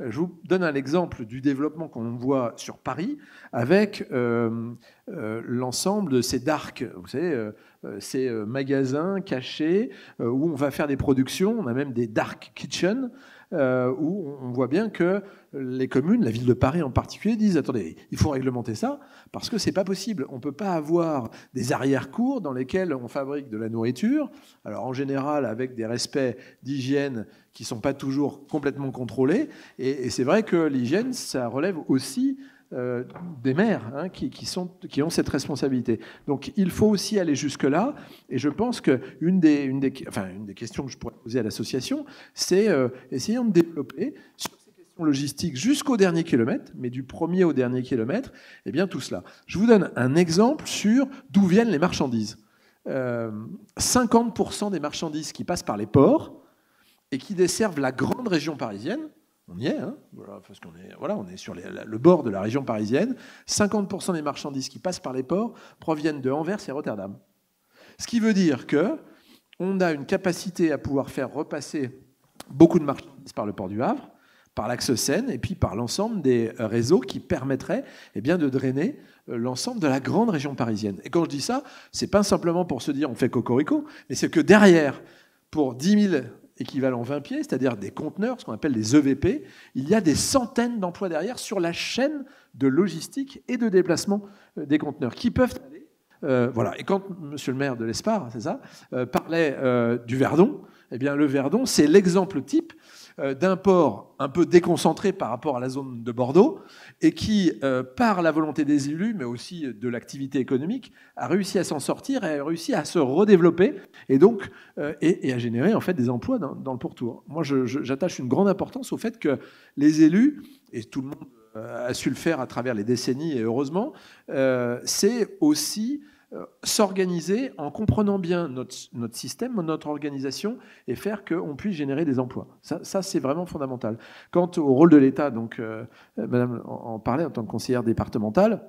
Je vous donne un exemple du développement qu'on voit sur Paris avec l'ensemble de ces darks, vous savez, ces magasins cachés où on va faire des productions. On a même des dark kitchens où on voit bien que les communes, la ville de Paris en particulier, disent attendez, il faut réglementer ça parce que c'est pas possible. On peut pas avoir des arrière-cours dans lesquels on fabrique de la nourriture. Alors en général avec des respects d'hygiène qui sont pas toujours complètement contrôlés. Et c'est vrai que l'hygiène, ça relève aussi des maires hein, qui ont cette responsabilité. Donc il faut aussi aller jusque-là. Et je pense qu'une des questions que je pourrais poser à l'association, c'est essayons de développer sur ces questions logistiques jusqu'au dernier kilomètre, mais du premier au dernier kilomètre, eh bien tout cela. Je vous donne un exemple sur d'où viennent les marchandises. 50% des marchandises qui passent par les ports et qui desservent la grande région parisienne, on y est, hein, parce on est sur le bord de la région parisienne. 50% des marchandises qui passent par les ports proviennent de Anvers et Rotterdam. Ce qui veut dire qu'on a une capacité à pouvoir faire repasser beaucoup de marchandises par le port du Havre, par l'axe Seine et puis par l'ensemble des réseaux qui permettraient de drainer l'ensemble de la grande région parisienne. Et quand je dis ça, c'est pas simplement pour se dire on fait cocorico, mais c'est que derrière, pour 10 000 équivalent 20 pieds, c'est-à-dire des conteneurs, ce qu'on appelle des EVP, il y a des centaines d'emplois derrière sur la chaîne de logistique et de déplacement des conteneurs qui peuvent aller. Voilà. Et quand monsieur le maire de l'Espar, c'est ça, parlait du Verdon, eh bien le Verdon, c'est l'exemple type d'un port un peu déconcentré par rapport à la zone de Bordeaux et qui, par la volonté des élus, mais aussi de l'activité économique, a réussi à s'en sortir et a réussi à se redévelopper et donc et à générer en fait des emplois dans le pourtour. Moi, j'attache une grande importance au fait que les élus, et tout le monde a su le faire à travers les décennies et heureusement, c'est aussi s'organiser en comprenant bien notre système, notre organisation et faire qu'on puisse générer des emplois. Ça c'est vraiment fondamental. Quant au rôle de l'État, donc Madame en parlait en tant que conseillère départementale,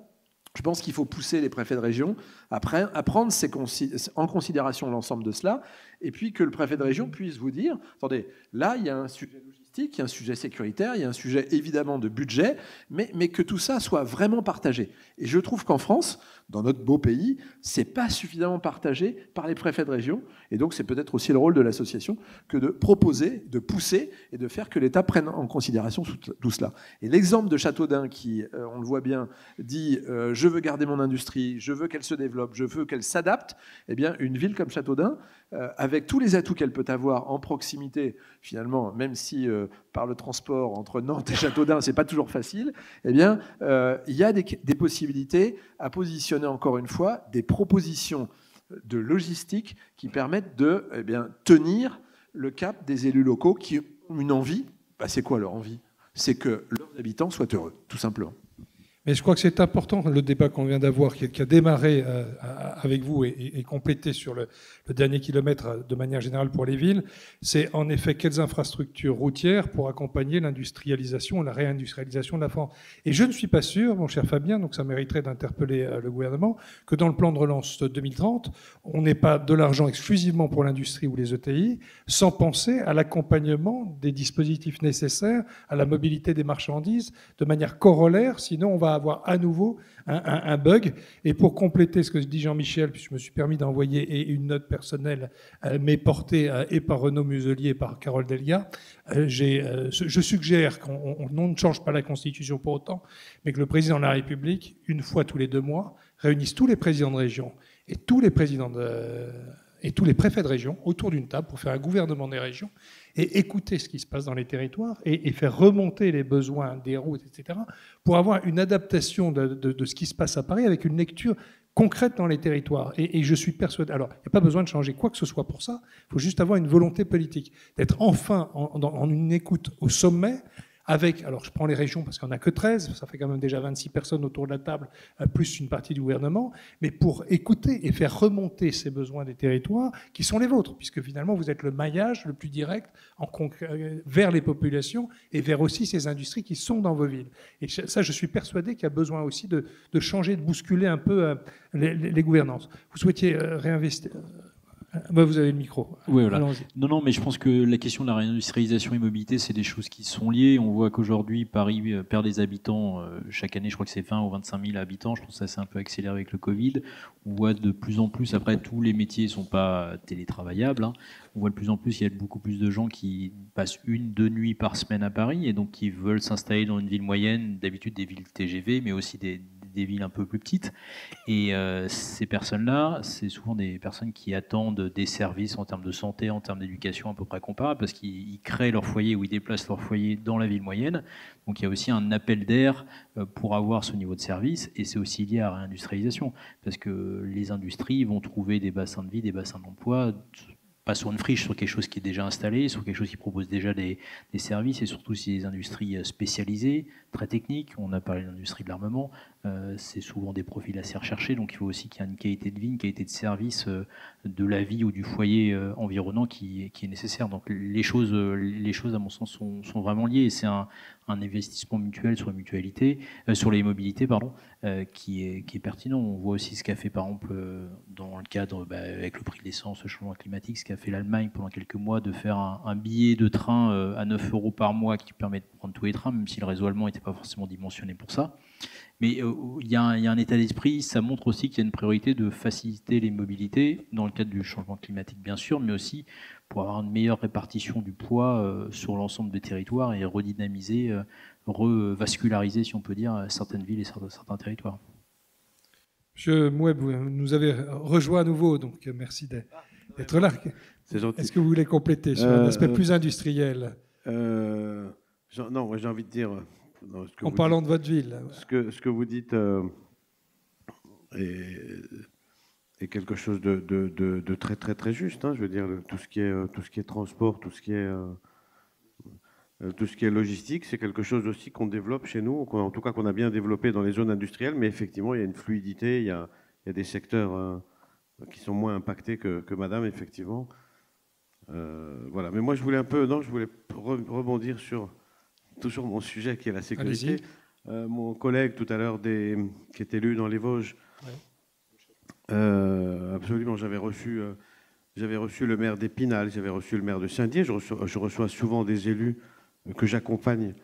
je pense qu'il faut pousser les préfets de région à prendre en considération l'ensemble de cela et puis que le préfet de région puisse vous dire, attendez, là il y a un sujet logistique, il y a un sujet sécuritaire, il y a un sujet évidemment de budget, mais que tout ça soit vraiment partagé. Et je trouve qu'en France, dans notre beau pays, c'est pas suffisamment partagé par les préfets de région. Et donc, c'est peut-être aussi le rôle de l'association que de proposer, de pousser et de faire que l'État prenne en considération tout cela. Et l'exemple de Châteaudun qui, on le voit bien, dit je veux garder mon industrie, je veux qu'elle se développe, je veux qu'elle s'adapte. Eh bien, une ville comme Châteaudun, avec tous les atouts qu'elle peut avoir en proximité, finalement, même si par le transport entre Nantes et Châteaudun, c'est pas toujours facile, eh bien, il y a des possibilités à positionner encore une fois des propositions de logistique qui permettent de tenir le cap des élus locaux qui ont une envie. C'est quoi leur envie? C'est que leurs habitants soient heureux, tout simplement. Mais je crois que c'est important, le débat qu'on vient d'avoir, qui a démarré avec vous et complété sur le dernier kilomètre de manière générale pour les villes, c'est en effet quelles infrastructures routières pour accompagner l'industrialisation et la réindustrialisation de la France. Et je ne suis pas sûr, mon cher Fabien, donc ça mériterait d'interpeller le gouvernement, que dans le plan de relance 2030, on n'ait pas de l'argent exclusivement pour l'industrie ou les ETI, sans penser à l'accompagnement des dispositifs nécessaires à la mobilité des marchandises de manière corollaire, sinon on va avoir à nouveau un bug. Et pour compléter ce que dit Jean-Michel, puis je me suis permis d'envoyer une note personnelle, mais portée et par Renaud Muselier et par Carole Delia, je suggère qu'on ne change pas la Constitution pour autant, mais que le président de la République, une fois tous les 2 mois, réunisse tous les présidents de région et tous les préfets de région autour d'une table pour faire un gouvernement des régions et écouter ce qui se passe dans les territoires et faire remonter les besoins des routes, etc., pour avoir une adaptation de ce qui se passe à Paris avec une lecture concrète dans les territoires. Et je suis persuadé... Alors, il n'y a pas besoin de changer quoi que ce soit pour ça, il faut juste avoir une volonté politique, d'être enfin en une écoute au sommet, avec, alors je prends les régions parce qu'il n'y en a que 13, ça fait quand même déjà 26 personnes autour de la table, plus une partie du gouvernement, mais pour écouter et faire remonter ces besoins des territoires qui sont les vôtres, puisque finalement vous êtes le maillage le plus direct vers les populations et vers aussi ces industries qui sont dans vos villes. Et ça, je suis persuadé qu'il y a besoin aussi de changer, de bousculer un peu les gouvernances. Vous souhaitiez Vous avez le micro. Oui, voilà. Allons-y. Non, non, mais je pense que la question de la réindustrialisation et mobilité, c'est des choses qui sont liées. On voit qu'aujourd'hui, Paris perd des habitants chaque année. Je crois que c'est 20 ou 25 000 habitants. Je pense que ça s'est un peu accéléré avec le Covid. On voit de plus en plus, après, tous les métiers ne sont pas télétravaillables, hein. On voit de plus en plus, il y a beaucoup plus de gens qui passent 1-2 nuits par semaine à Paris et donc qui veulent s'installer dans une ville moyenne, d'habitude des villes TGV, mais aussi des villes un peu plus petites. Et ces personnes-là, c'est souvent des personnes qui attendent des services en termes de santé, en termes d'éducation à peu près comparables, parce qu'ils créent leur foyer ou ils déplacent leur foyer dans la ville moyenne. Donc il y a aussi un appel d'air pour avoir ce niveau de service, et c'est aussi lié à la réindustrialisation, parce que les industries vont trouver des bassins de vie, des bassins d'emploi, pas sur une friche, sur quelque chose qui est déjà installé, sur quelque chose qui propose déjà des services, et surtout si des industries spécialisées, très techniques. On a parlé de l'industrie de l'armement, c'est souvent des profils assez recherchés, donc il faut aussi qu'il y ait une qualité de vie, une qualité de service de la vie ou du foyer environnant qui est nécessaire. Donc les choses à mon sens, sont vraiment liées, et c'est un investissement mutuel sur la mutualité, sur les mobilités, pardon, qui est pertinent. On voit aussi ce qu'a fait, par exemple, dans le cadre, avec le prix de l'essence, le changement climatique, ce qu'a fait l'Allemagne pendant quelques mois, de faire un billet de train à 9 € par mois qui permet de prendre tous les trains, même si le réseau allemand n'était pas forcément dimensionné pour ça. Mais il y a un état d'esprit, ça montre aussi qu'il y a une priorité de faciliter les mobilités, dans le cadre du changement climatique bien sûr, mais aussi pour avoir une meilleure répartition du poids sur l'ensemble des territoires et redynamiser, revasculariser, si on peut dire, certaines villes et certains territoires. Monsieur Moueb, vous nous avez rejoint à nouveau, donc merci d'être là. C'est gentil. Est-ce que vous voulez compléter sur un aspect plus industriel Non, moi j'ai envie de dire... en parlant de votre ville. Ce que vous dites est quelque chose de très très très juste. Je veux dire, tout ce qui est transport, tout ce qui est logistique, c'est quelque chose aussi qu'on développe chez nous, en tout cas qu'on a bien développé dans les zones industrielles, mais effectivement il y a une fluidité, il y a des secteurs qui sont moins impactés que Madame, effectivement. Voilà. Mais moi je voulais rebondir sur toujours mon sujet qui est la sécurité. Mon collègue tout à l'heure qui est élu dans les Vosges, absolument, j'avais reçu le maire d'Épinal, j'avais reçu le maire de Saint-Dié, je reçois souvent des élus que j'accompagne,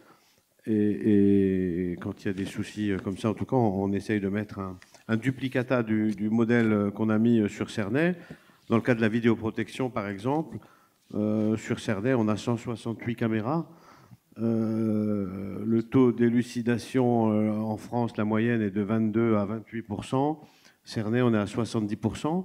et quand il y a des soucis comme ça, en tout cas, on essaye de mettre un duplicata du modèle qu'on a mis sur Cernay. Dans le cas de la vidéoprotection, par exemple, sur Cernay, on a 168 caméras. Le taux d'élucidation en France, la moyenne est de 22 à 28%. Cernay, on est à 70%.